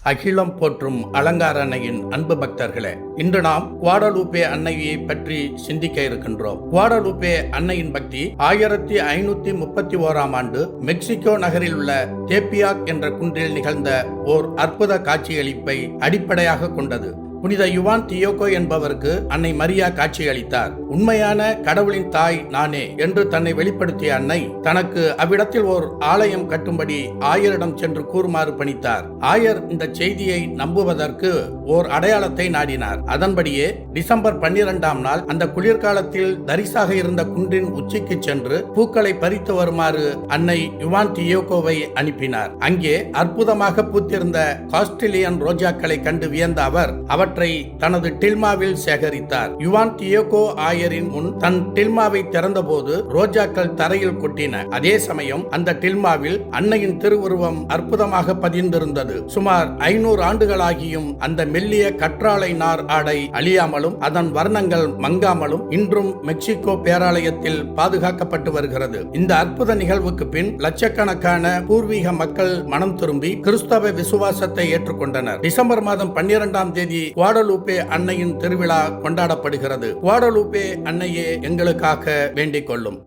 அகிலம் போற்றும் அலங்கார அன்னையின் அன்பு பக்தர்களே, இன்று நாம் குவாடலூப்பே அன்னையை பற்றி சிந்திக்க இருக்கின்றோம். குவாடலூப்பே அன்னையின் பக்தி 1531 ஆண்டு மெக்சிகோ நகரில் உள்ள தேப்பியாக் என்ற குன்றில் நிகழ்ந்த ஓர் அற்புத காட்சியளிப்பை அடிப்படையாக கொண்டது. புனித யுவான் தியோகோ என்பவருக்கு அன்னை மரியா காட்சியளித்தார். உண்மையான கடவுளின் தாய் நானே என்று தன்னை வெளிப்படுத்திய அன்னை தனக்கு அவ்விடத்தில் ஓர் ஆலயம் கட்டும்படி ஆயரிடம் சென்று கூறுமாறு பணித்தார். ஆயர் இந்த செய்தியை நம்புவதற்கு ஓர் அடையாளத்தை நாடினார். அதன்படியே டிசம்பர் 12ஆம் நாள் அந்த குளிர்காலத்தில் தரிசாக இருந்த குன்றின் உச்சிக்கு சென்று பூக்களை பறித்து வருமாறு அன்னை யுவான் தியோகோவை அனுப்பினார். அங்கே அற்புதமாக பூத்திருந்த காஸ்டிலியன் ரோஜாக்களை கண்டு வியந்த அவர் அவற்றை தனது டில்மாவில் சேகரித்தார். யுவான் தியோகோ ஆயரின் முன் தன் டில்மாவை திறந்தபோது ரோஜாக்கள் தரையில் கொட்டின. அதே சமயம் அந்த டில்மாவில் அன்னையின் திருவுருவம் அற்புதமாக பதிந்திருந்தது. சுமார் 500 ஆண்டுகளாகியும் அந்த மெல்லிய கற்றாழை நார் ஆடை அழியாமலும் அதன் வர்ணங்கள் மங்காமலும் இன்றும் மெக்சிகோ பேராலயத்தில் பாதுகாக்கப்பட்டு வருகிறது. இந்த அற்புத நிகழ்வுக்கு பின் லட்சக்கணக்கான பூர்வீக மக்கள் மனம் திரும்பி கிறிஸ்தவ விசுவாசத்தை ஏற்றுக்கொண்டனர். டிசம்பர் மாதம் 12ஆம் தேதி குவாடலூப்பே அன்னையின் திருவிழா கொண்டாடப்படுகிறது. குவாடலூப்பே அன்னையே எங்களுக்காக வேண்டிக் கொள்ளும்.